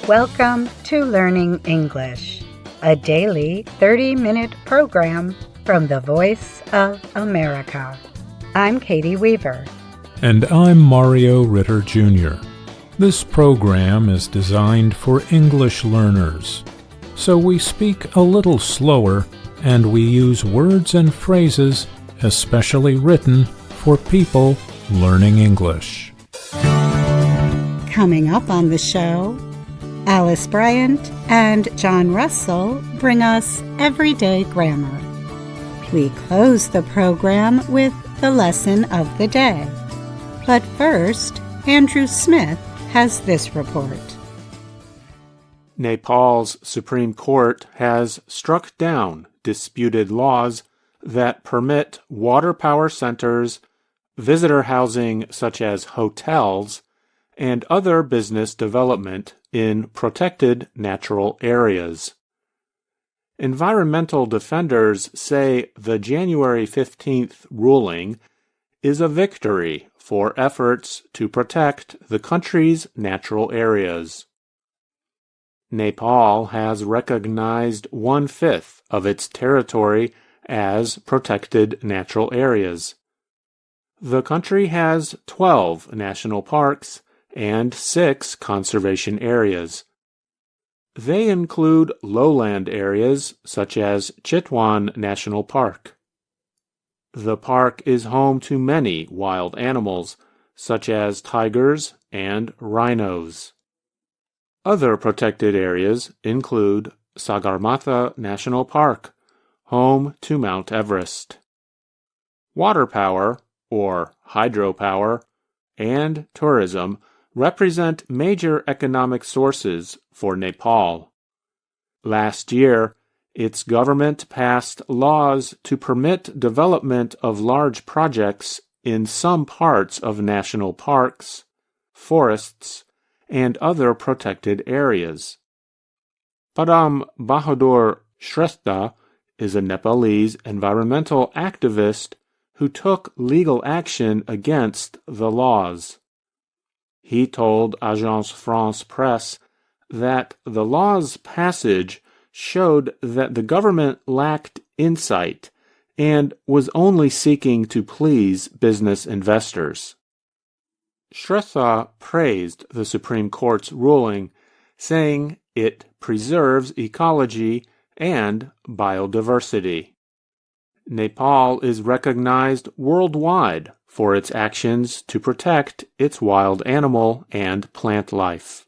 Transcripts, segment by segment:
Welcome to Learning English, a daily 30-minute program from the Voice of America. I'm Katie Weaver. And I'm Mario Ritter Jr. This program is designed for English learners, so we speak a little slower and we use words and phrases especially written for people learning English. Coming up on the show, Alice Bryant and John Russell bring us everyday grammar. We close the program with the lesson of the day. But first, Andrew Smith has this report. Nepal's Supreme Court has struck down disputed laws that permit water power centers, visitor housing such as hotels, and other business development in protected natural areas. Environmental defenders say the January 15th ruling is a victory for efforts to protect the country's natural areas. Nepal has recognized 1/5 of its territory as protected natural areas. The country has 12 national parks and 6 conservation areas. They include lowland areas such as Chitwan National Park. The park is home to many wild animals, such as tigers and rhinos. Other protected areas include Sagarmatha National Park, home to Mount Everest. Water power, or hydropower, and tourism represent major economic sources for Nepal. Last year, its government passed laws to permit development of large projects in some parts of national parks, forests, and other protected areas. Param Bahadur Shrestha is a Nepalese environmental activist who took legal action against the laws. He told Agence France Presse that the law's passage showed that the government lacked insight and was only seeking to please business investors. Shrestha praised the Supreme Court's ruling, saying it preserves ecology and biodiversity. Nepal is recognized worldwide for its actions to protect its wild animal and plant life.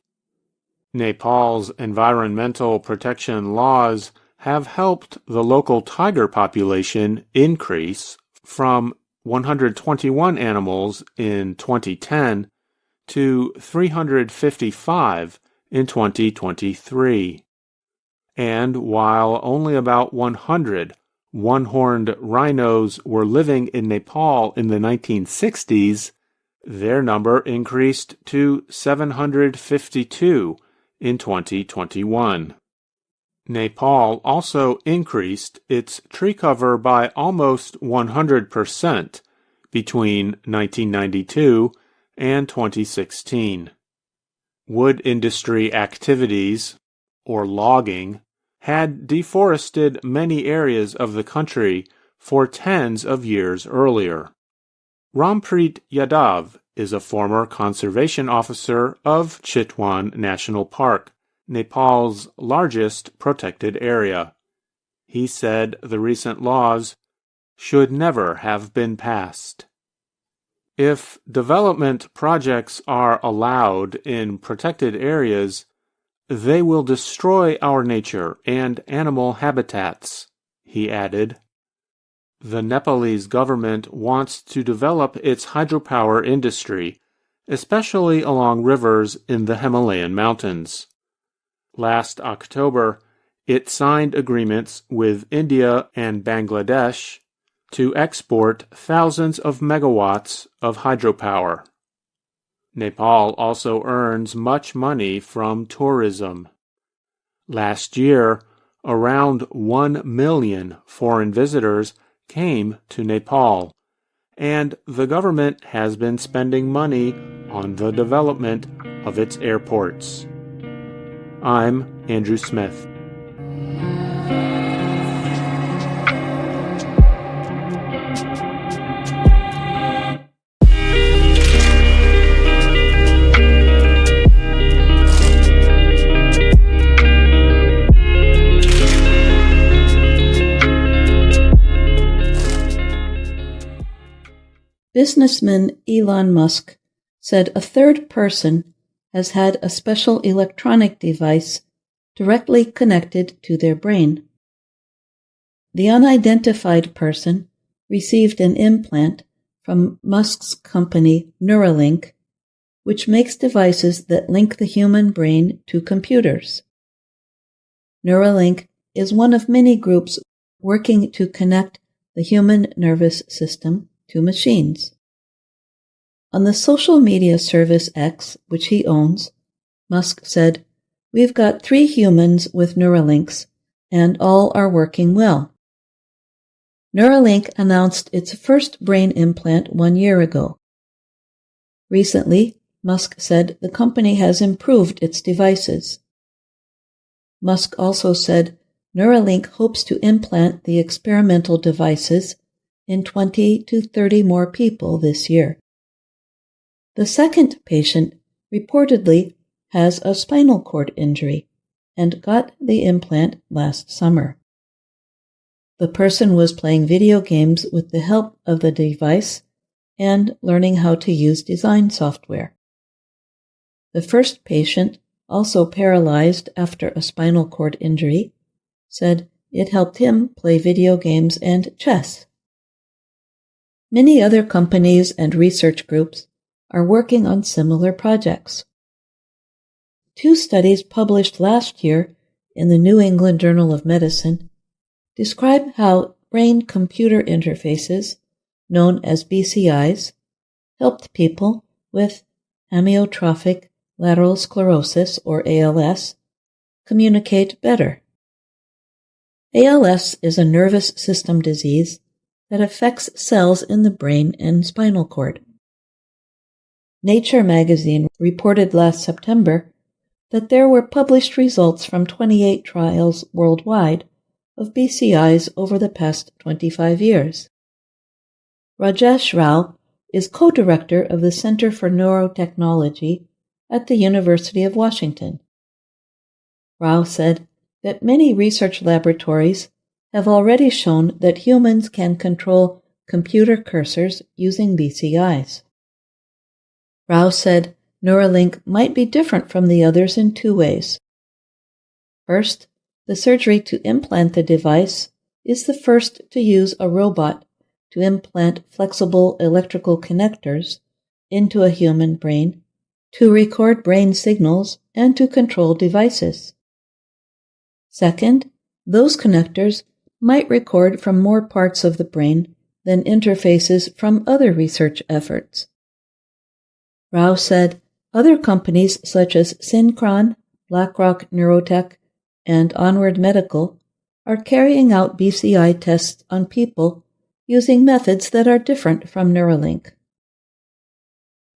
Nepal's environmental protection laws have helped the local tiger population increase from 121 animals in 2010 to 355 in 2023. And while only about 100 one-horned rhinos were living in Nepal in the 1960s, their number increased to 752 in 2021. Nepal also increased its tree cover by almost 100% between 1992 and 2016. Wood industry activities, or logging, had deforested many areas of the country for tens of years earlier. Rampreet Yadav is a former conservation officer of Chitwan National Park, Nepal's largest protected area. He said the recent laws should never have been passed. If development projects are allowed in protected areas, they will destroy our nature and animal habitats, he added. The Nepalese government wants to develop its hydropower industry, especially along rivers in the Himalayan mountains. Last October, it signed agreements with India and Bangladesh to export thousands of megawatts of hydropower. Nepal also earns much money from tourism. Last year, around 1 million foreign visitors came to Nepal, and the government has been spending money on the development of its airports. I'm Andrew Smith. Businessman Elon Musk said a third person has had a special electronic device directly connected to their brain. The unidentified person received an implant from Musk's company Neuralink, which makes devices that link the human brain to computers. Neuralink is one of many groups working to connect the human nervous system to machines. On the social media service X, which he owns, Musk said, "We've got 3 humans with Neuralinks, and all are working well." Neuralink announced its first brain implant 1 year ago. Recently, Musk said the company has improved its devices. Musk also said Neuralink hopes to implant the experimental devices in 20 to 30 more people this year. The second patient reportedly has a spinal cord injury and got the implant last summer. The person was playing video games with the help of the device and learning how to use design software. The first patient, also paralyzed after a spinal cord injury, said it helped him play video games and chess. Many other companies and research groups are working on similar projects. 2 studies published last year in the New England Journal of Medicine describe how brain-computer interfaces, known as BCIs, helped people with amyotrophic lateral sclerosis, or ALS, communicate better. ALS is a nervous system disease that affects cells in the brain and spinal cord. Nature magazine reported last September that there were published results from 28 trials worldwide of BCIs over the past 25 years. Rajesh Rao is co-director of the Center for Neurotechnology at the University of Washington. Rao said that many research laboratories have already shown that humans can control computer cursors using BCIs. Rao said Neuralink might be different from the others in 2 ways. First, the surgery to implant the device is the first to use a robot to implant flexible electrical connectors into a human brain to record brain signals and to control devices. Second, those connectors might record from more parts of the brain than interfaces from other research efforts. Rao said other companies such as Synchron, BlackRock Neurotech, and Onward Medical are carrying out BCI tests on people using methods that are different from Neuralink.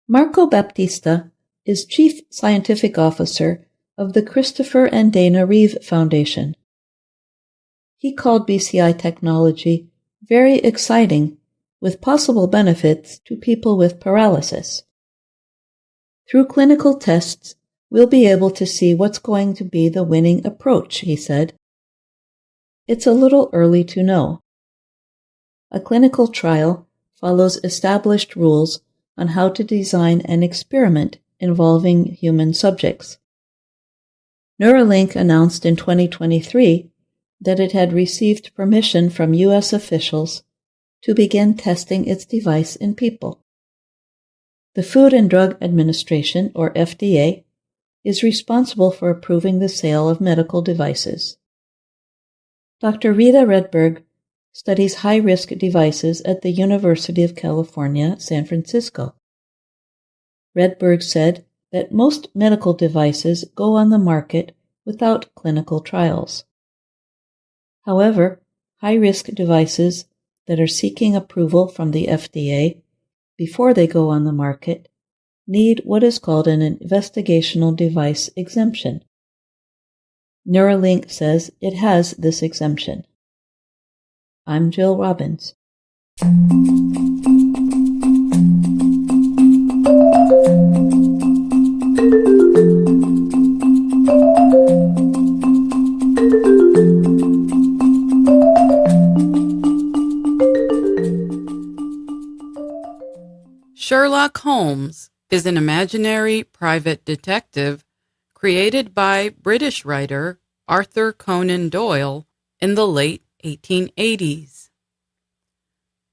Marco Baptista is Chief Scientific Officer of the Christopher and Dana Reeve Foundation. He called BCI technology very exciting, with possible benefits to people with paralysis. Through clinical tests, we'll be able to see what's going to be the winning approach, he said. It's a little early to know. A clinical trial follows established rules on how to design an experiment involving human subjects. Neuralink announced in 2023 that it had received permission from U.S. officials to begin testing its device in people. The Food and Drug Administration, or FDA, is responsible for approving the sale of medical devices. Dr. Rita Redberg studies high-risk devices at the University of California, San Francisco. Redberg said that most medical devices go on the market without clinical trials. However, high-risk devices that are seeking approval from the FDA before they go on the market need what is called an investigational device exemption. Neuralink says it has this exemption. I'm Jill Robbins. Sherlock Holmes is an imaginary private detective created by British writer Arthur Conan Doyle in the late 1880s.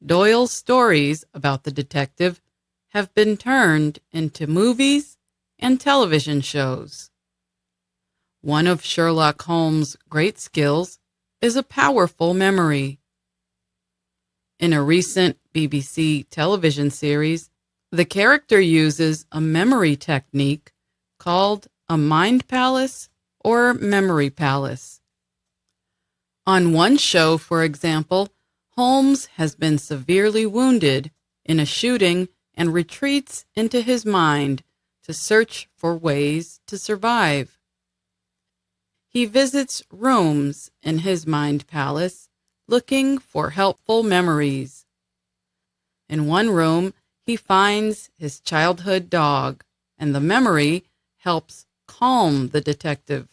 Doyle's stories about the detective have been turned into movies and television shows. One of Sherlock Holmes' great skills is a powerful memory. In a recent BBC television series, the character uses a memory technique called a mind palace or memory palace. On one show, for example, Holmes has been severely wounded in a shooting and retreats into his mind to search for ways to survive. He visits rooms in his mind palace looking for helpful memories. In one room, he finds his childhood dog, and the memory helps calm the detective.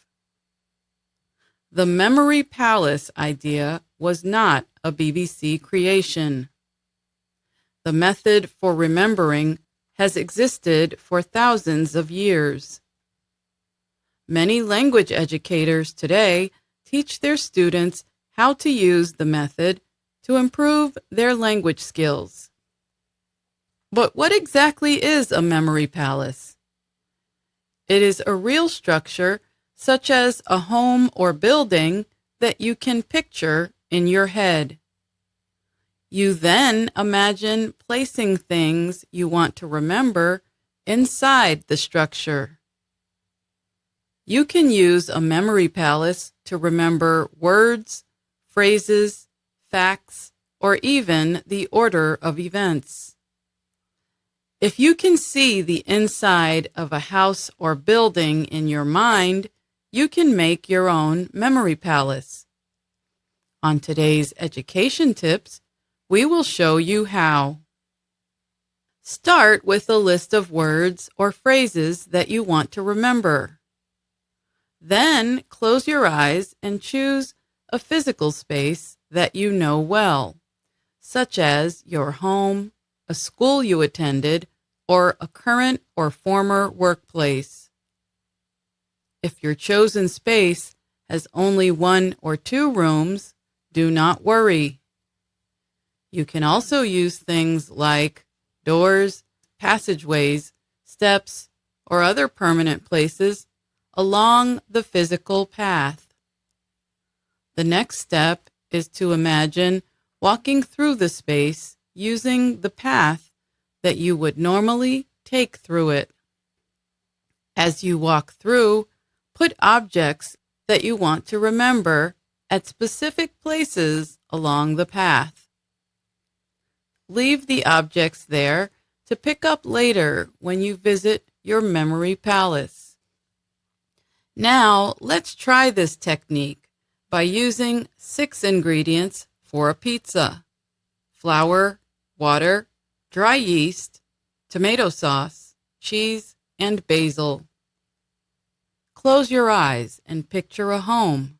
The memory palace idea was not a BBC creation. The method for remembering has existed for thousands of years. Many language educators today teach their students how to use the method to improve their language skills. But what exactly is a memory palace? It is a real structure, such as a home or building, that you can picture in your head. You then imagine placing things you want to remember inside the structure. You can use a memory palace to remember words, phrases, facts, or even the order of events. If you can see the inside of a house or building in your mind, you can make your own memory palace. On today's education tips, we will show you how. Start with a list of words or phrases that you want to remember. Then close your eyes and choose a physical space that you know well, such as your home, a school you attended, or a current or former workplace. If your chosen space has only 1 or 2 rooms, do not worry. You can also use things like doors, passageways, steps, or other permanent places along the physical path. The next step is to imagine walking through the space using the path that you would normally take through it. As you walk through, put objects that you want to remember at specific places along the path. Leave the objects there to pick up later when you visit your memory palace. Now, let's try this technique by using 6 ingredients for a pizza: flour, water, dry yeast, tomato sauce, cheese, and basil. Close your eyes and picture a home.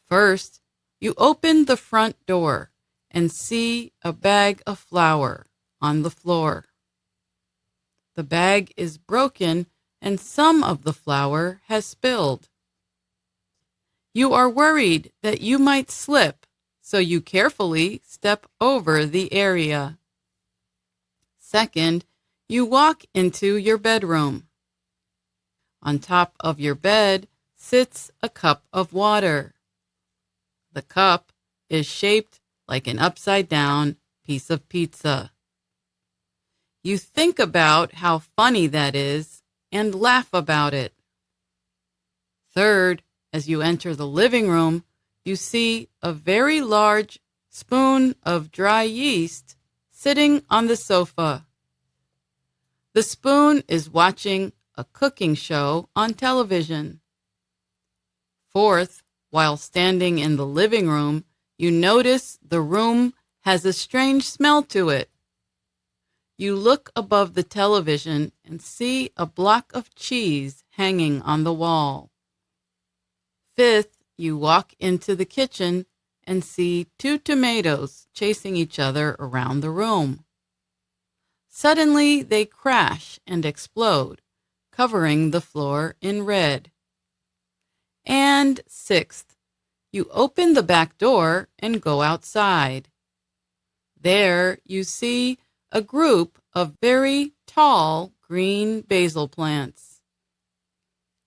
First, you open the front door and see a bag of flour on the floor. The bag is broken and some of the flour has spilled. You are worried that you might slip, so you carefully step over the area. Second, you walk into your bedroom. On top of your bed sits a cup of water. The cup is shaped like an upside-down piece of pizza. You think about how funny that is and laugh about it. Third, as you enter the living room, you see a very large spoon of dry yeast sitting on the sofa. The spoon is watching a cooking show on television. Fourth, while standing in the living room, you notice the room has a strange smell to it. You look above the television and see a block of cheese hanging on the wall. Fifth, you walk into the kitchen and see 2 tomatoes chasing each other around the room. Suddenly, they crash and explode, covering the floor in red. And sixth, you open the back door and go outside. There you see a group of very tall green basil plants.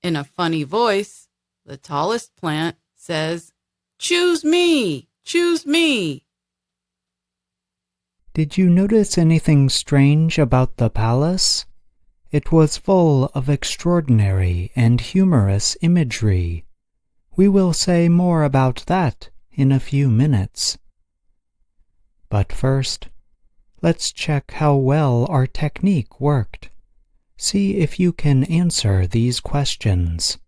In a funny voice, the tallest plant says, "Choose me! Choose me!" Did you notice anything strange about the palace? It was full of extraordinary and humorous imagery. We will say more about that in a few minutes. But first, let's check how well our technique worked. See if you can answer these questions.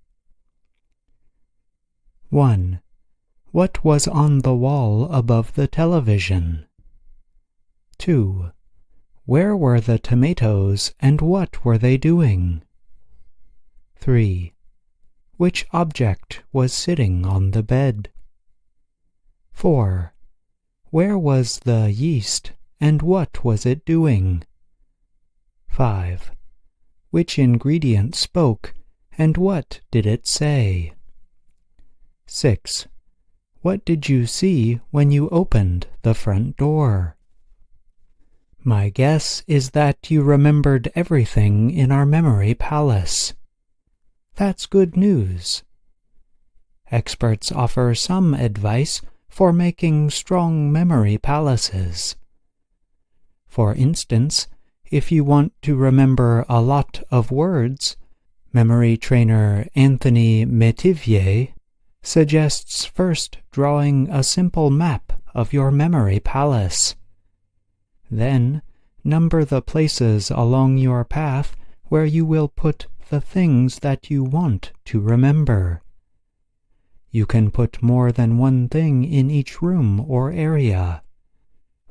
1. What was on the wall above the television? 2. Where were the tomatoes and what were they doing? 3. Which object was sitting on the bed? 4. Where was the yeast and what was it doing? 5. Which ingredient spoke and what did it say? 6. What did you see when you opened the front door? My guess is that you remembered everything in our memory palace. That's good news. Experts offer some advice for making strong memory palaces. For instance, if you want to remember a lot of words, memory trainer Anthony Metivier suggests first drawing a simple map of your memory palace. Then, number the places along your path where you will put the things that you want to remember. You can put more than one thing in each room or area.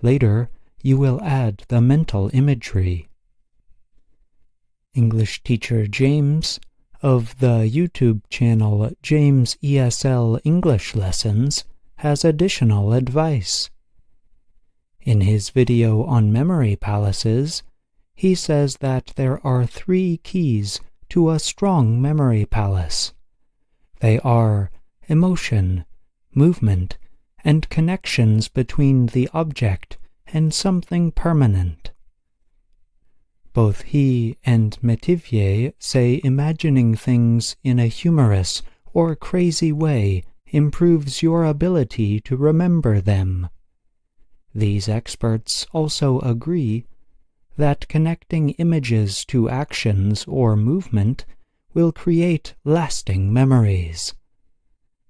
Later, you will add the mental imagery. English teacher James of the YouTube channel James ESL English Lessons has additional advice. In his video on memory palaces, he says that there are 3 keys to a strong memory palace. They are emotion, movement, and connections between the object and something permanent. Both he and Metivier say imagining things in a humorous or crazy way improves your ability to remember them. These experts also agree that connecting images to actions or movement will create lasting memories.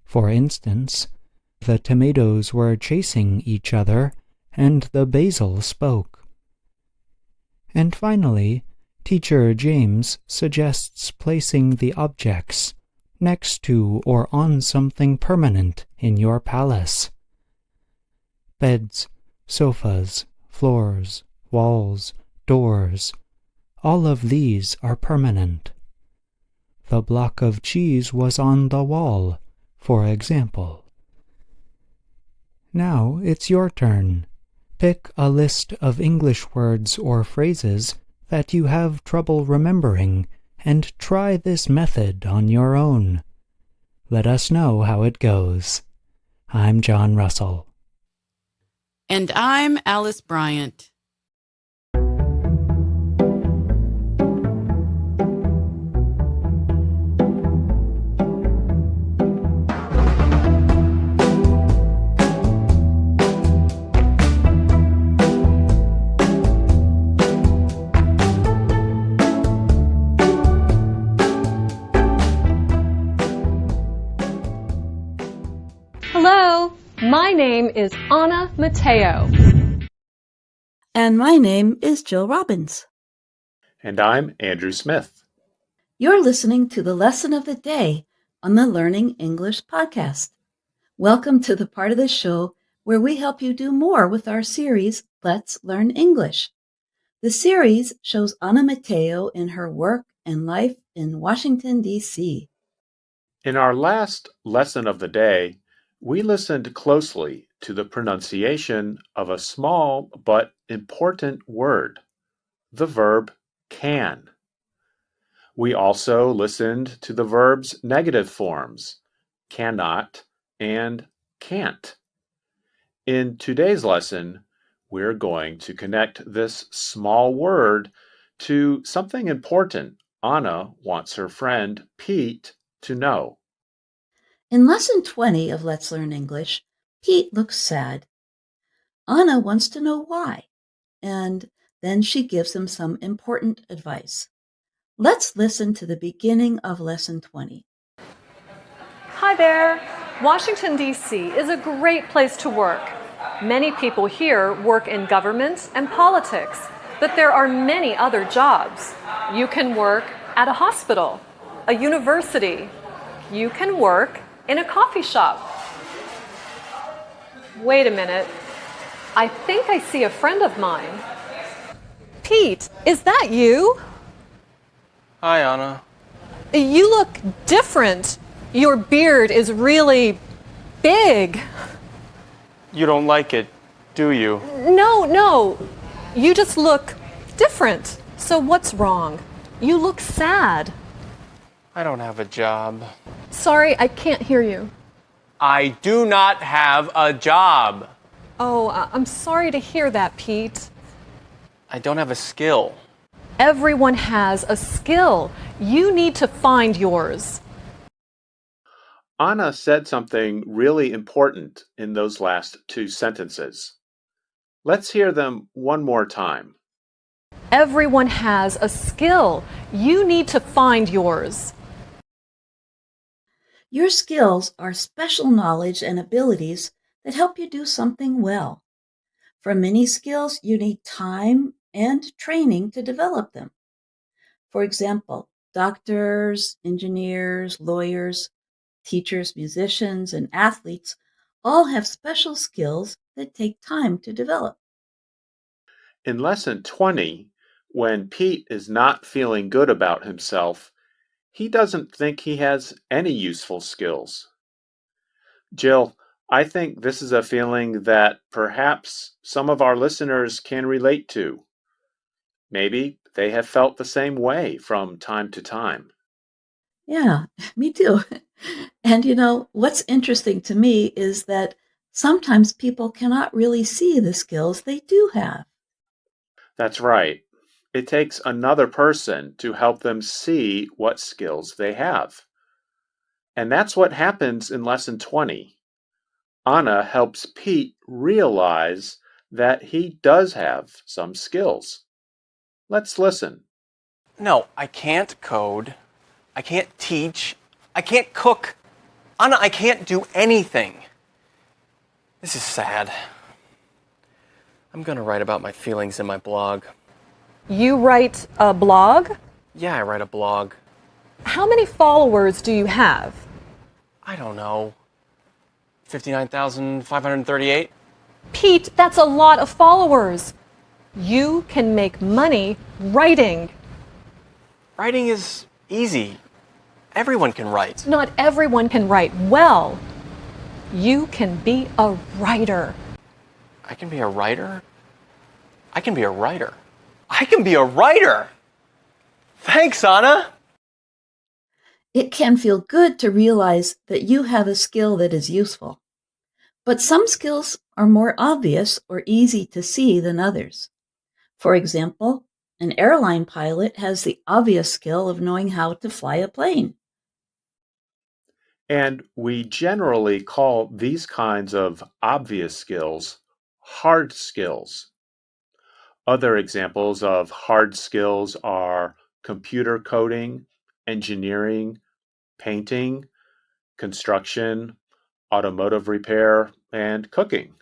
For instance, the tomatoes were chasing each other and the basil spoke. And finally, teacher James suggests placing the objects next to or on something permanent in your palace. Beds, sofas, floors, walls, doors, all of these are permanent. The block of cheese was on the wall, for example. Now it's your turn. Pick a list of English words or phrases that you have trouble remembering and try this method on your own. Let us know how it goes. I'm John Russell. And I'm Alice Bryant. Hello, my name is Anna Mateo. And my name is Jill Robbins. And I'm Andrew Smith. You're listening to the Lesson of the Day on the Learning English podcast. Welcome to the part of the show where we help you do more with our series, Let's Learn English. The series shows Ana Mateo in her work and life in Washington, D.C. In our last lesson of the day, we listened closely to the pronunciation of a small but important word, the verb can. We also listened to the verb's negative forms, cannot and can't. In today's lesson, we're going to connect this small word to something important Anna wants her friend Pete to know. In Lesson 20 of Let's Learn English, Pete looks sad. Anna wants to know why, and then she gives him some important advice. Let's listen to the beginning of Lesson 20. Hi there. Washington, D.C. is a great place to work. Many people here work in government and politics, but there are many other jobs. You can work at a hospital, a university. You can work in a coffee shop. Wait a minute. I think I see a friend of mine. Pete, is that you? Hi, Anna. You look different. Your beard is really big. You don't like it, do you? No. You just look different. So what's wrong? You look sad. I don't have a job. Sorry, I can't hear you. I do not have a job. Oh, I'm sorry to hear that, Pete. I don't have a skill. Everyone has a skill. You need to find yours. Anna said something really important in those last two sentences. Let's hear them one more time. Everyone has a skill. You need to find yours. Your skills are special knowledge and abilities that help you do something well. For many skills, you need time and training to develop them. For example, doctors, engineers, lawyers, teachers, musicians, and athletes all have special skills that take time to develop. In Lesson 20, when Pete is not feeling good about himself, he doesn't think he has any useful skills. Jill, I think this is a feeling that perhaps some of our listeners can relate to. Maybe they have felt the same way from time to time. Yeah, me too. And what's interesting to me is that sometimes people cannot really see the skills they do have. That's right. It takes another person to help them see what skills they have. And that's what happens in Lesson 20. Anna helps Pete realize that he does have some skills. Let's listen. No, I can't code. I can't teach. I can't cook. Anna, I can't do anything. This is sad. I'm gonna write about my feelings in my blog. You write a blog? Yeah, I write a blog. How many followers do you have? I don't know. 59,538? Pete, that's a lot of followers. You can make money writing. Writing is easy. Everyone can write. Not everyone can write well. You can be a writer. I can be a writer? I can be a writer. I can be a writer! Thanks, Anna! It can feel good to realize that you have a skill that is useful. But some skills are more obvious or easy to see than others. For example, an airline pilot has the obvious skill of knowing how to fly a plane. And we generally call these kinds of obvious skills hard skills. Other examples of hard skills are computer coding, engineering, painting, construction, automotive repair, and cooking.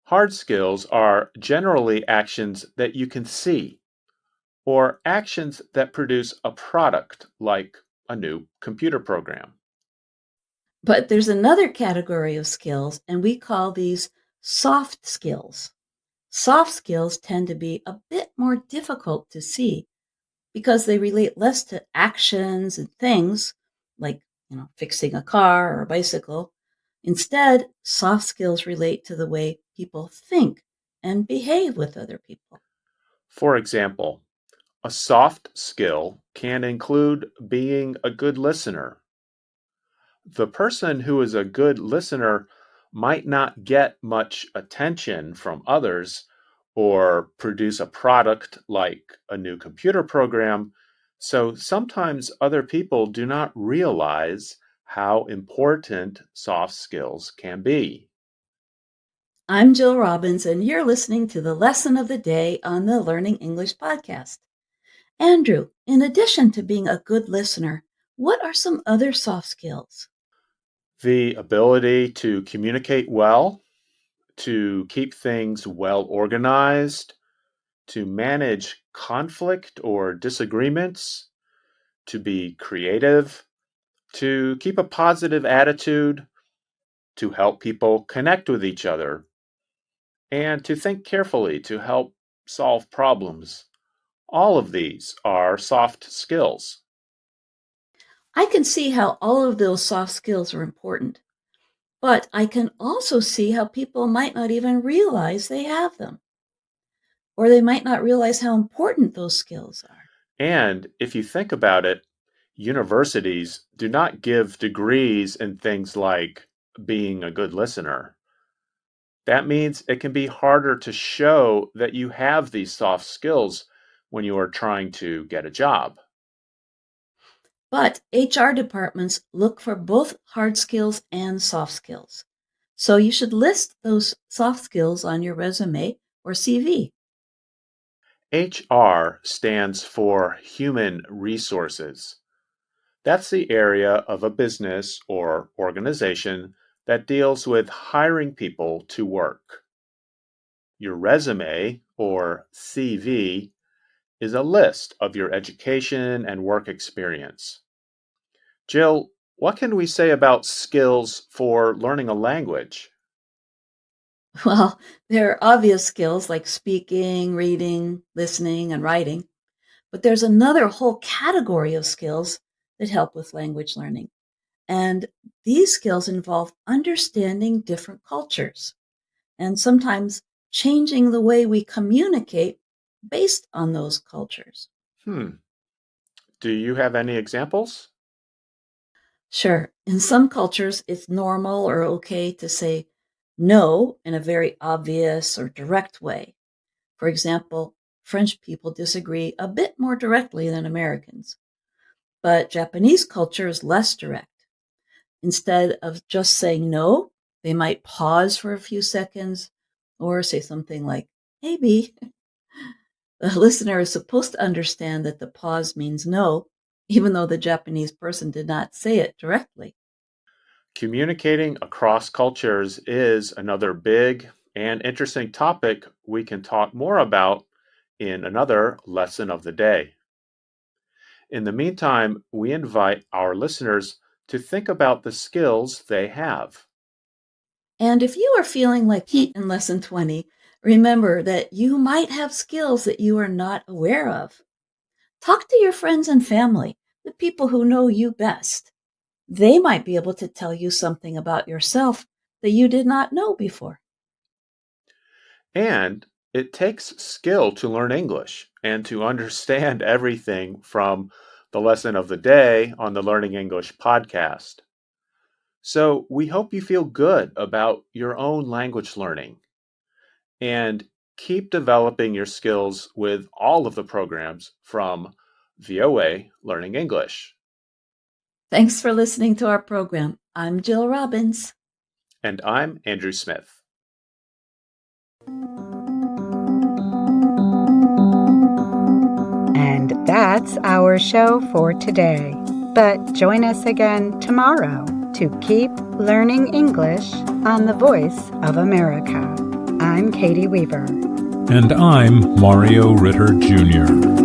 Hard skills are generally actions that you can see, or actions that produce a product like a new computer program. But there's another category of skills, and we call these soft skills. Soft skills tend to be a bit more difficult to see because they relate less to actions and things like, fixing a car or a bicycle. Instead, soft skills relate to the way people think and behave with other people. For example, a soft skill can include being a good listener. The person who is a good listener might not get much attention from others or produce a product like a new computer program, so sometimes other people do not realize how important soft skills can be. I'm Jill Robbins, and you're listening to the Lesson of the Day on the Learning English podcast. Andrew, in addition to being a good listener, what are some other soft skills? The ability to communicate well, to keep things well organized, to manage conflict or disagreements, to be creative, to keep a positive attitude, to help people connect with each other, and to think carefully to help solve problems. All of these are soft skills. I can see how all of those soft skills are important, but I can also see how people might not even realize they have them, or they might not realize how important those skills are. And if you think about it, universities do not give degrees in things like being a good listener. That means it can be harder to show that you have these soft skills when you are trying to get a job. But HR departments look for both hard skills and soft skills. So you should list those soft skills on your resume or CV. HR stands for Human Resources. That's the area of a business or organization that deals with hiring people to work. Your resume, or CV, is a list of your education and work experience. Jill, what can we say about skills for learning a language? Well, there are obvious skills like speaking, reading, listening, and writing. But there's another whole category of skills that help with language learning. And these skills involve understanding different cultures and sometimes changing the way we communicate based on those cultures. Do you have any examples? Sure. In some cultures, it's normal or okay to say no in a very obvious or direct way. For example, French people disagree a bit more directly than Americans. But Japanese culture is less direct. Instead of just saying no, they might pause for a few seconds or say something like, maybe. The listener is supposed to understand that the pause means no, even though the Japanese person did not say it directly. Communicating across cultures is another big and interesting topic we can talk more about in another lesson of the day. In the meantime, we invite our listeners to think about the skills they have. And if you are feeling like heat in Lesson 20, remember that you might have skills that you are not aware of. Talk to your friends and family, the people who know you best. They might be able to tell you something about yourself that you did not know before. And it takes skill to learn English and to understand everything from the lesson of the day on the Learning English podcast. So we hope you feel good about your own language learning and keep developing your skills with all of the programs from VOA Learning English. Thanks for listening to our program. I'm Jill Robbins. And I'm Andrew Smith. And that's our show for today. But join us again tomorrow to keep learning English on the Voice of America. I'm Katie Weaver. And I'm Mario Ritter Jr.